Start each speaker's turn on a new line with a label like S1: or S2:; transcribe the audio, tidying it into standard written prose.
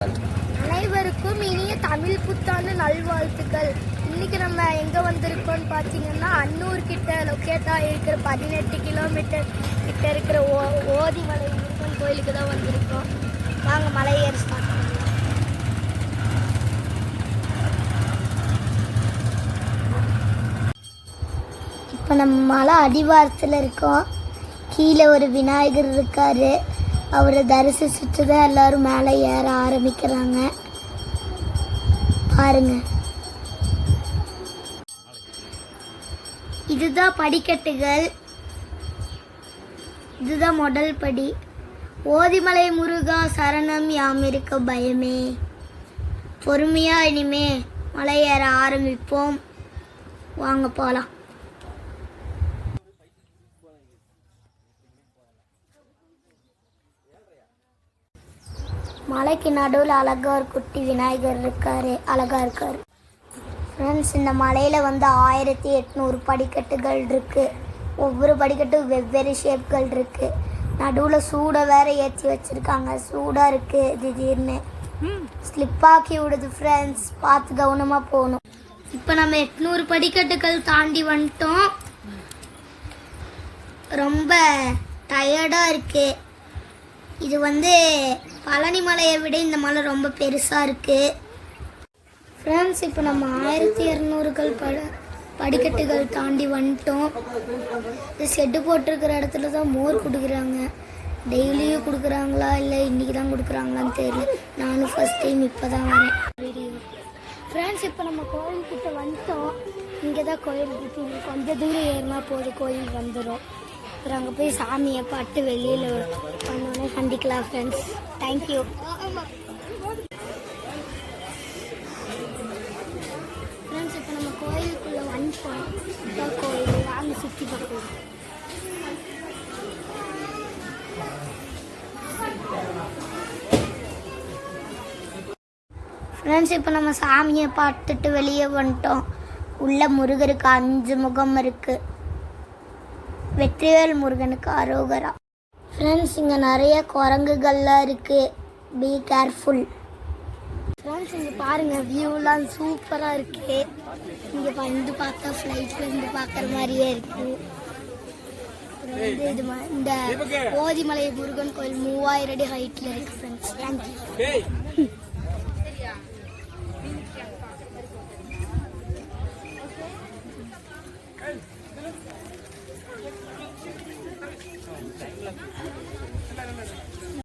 S1: அனைவருக்கும் இனிய தமிழ் புத்தாண்டு நல்வாழ்த்துக்கள். இன்னைக்கு நம்ம எங்கே வந்திருக்கோம்னு பார்த்தீங்கன்னா, அன்னூர் கிட்ட லொக்கேட் ஆகிருக்கிற 18 கிலோமீட்டர் கிட்ட இருக்கிற ஓதிமலை முருகன் கோயிலுக்கு தான் வந்திருக்கோம். வாங்க மலை ஏறி ஸ்டார்ட் பண்ணலாம். இப்போ நம்ம மலை அடிவாரத்தில் இருக்கோம். கீழே ஒரு விநாயகர் இருக்காரு. அவரை தரிசிச்சுட்டு தான் எல்லாரும் மேலே ஏற ஆரம்பிக்கிறாங்க. பாருங்க, இதுதான் படிக்கட்டுகள். இதுதான் முதல் படி. ஓதிமலை முருகா சரணம், யாம் இருக்க பயமே. பொறுமையா இனிமே மலை ஏற ஆரம்பிப்போம். வாங்க போலாம். மலைக்கு நடுவில் அழகா ஒரு குட்டி விநாயகர் இருக்காரு. அழகா இருக்காரு ஃப்ரெண்ட்ஸ். இந்த மலையில் 1800 படிக்கட்டுகள் இருக்கு. ஒவ்வொரு படிக்கட்டும் வெவ்வேறு ஷேப்கள் இருக்கு. நடுவில் சூடை வேற ஏற்றி வச்சிருக்காங்க. சூடாக இருக்கு. திடீர்னு ஸ்லிப்பாக்கி விடுது ஃப்ரெண்ட்ஸ். பார்த்து கவனமாக போகணும். இப்போ நம்ம 800 படிக்கட்டுகள் தாண்டி வந்துட்டோம். ரொம்ப டயர்டாக இருக்கு. இது பழனி மலையை விட இந்த மலை ரொம்ப பெருசாக இருக்குது ஃப்ரெண்ட்ஸ். இப்போ நம்ம 1200 படிக்கட்டுகள் தாண்டி வந்துட்டோம். இது செட்டு போட்டிருக்கிற இடத்துல தான் மோர் கொடுக்குறாங்க. டெய்லியும் கொடுக்குறாங்களா இல்லை இன்றைக்கி தான் கொடுக்குறாங்களான்னு தெரியல. நானும் ஃபஸ்ட் டைம் இப்போ தான் வரேன் வீடியோ ஃப்ரெண்ட்ஸ். இப்போ நம்ம கோயில்கிட்ட வந்துட்டோம். இங்கே தான் கோயில் இருக்குது. கொஞ்சம் தூரம் ஏறினா போதும் கோயில் வந்துடும். அப்புறம் அங்கே போய் சாமியை பாட்டு வெளியில் பண்ணோன்னே சந்திக்கலாம் ஃப்ரெண்ட்ஸ். Thank you friends. இப்போ நம்ம கோயிலுக்குள்ளே வந்துட்டோம். கோயில் வாங்க சுற்றி பார்க்கலாம். ஃப்ரெண்ட்ஸ், இப்போ நம்ம சாமியை பார்த்துட்டு வெளியே வந்துட்டோம். உள்ள முருகருக்கு 5 முகம் இருக்குது. வெற்றிவேல் முருகனுக்கு அரோகரா. ஃப்ரெண்ட்ஸ், இங்கே நிறைய குரங்குகள்லாம் இருக்குது. Be careful friends. இங்கே பாருங்கள், வியூலாம் சூப்பராக இருக்குது. இங்கே வந்து பார்த்தா ஃப்ளைட்லேருந்து பார்க்குற மாதிரியே இருக்குது. இந்த ஓதிமலை முருகன் கோயில் 3000 அடி ஹைட்டில் இருக்குது ஃப்ரெண்ட்ஸ். தேங்க்யூ.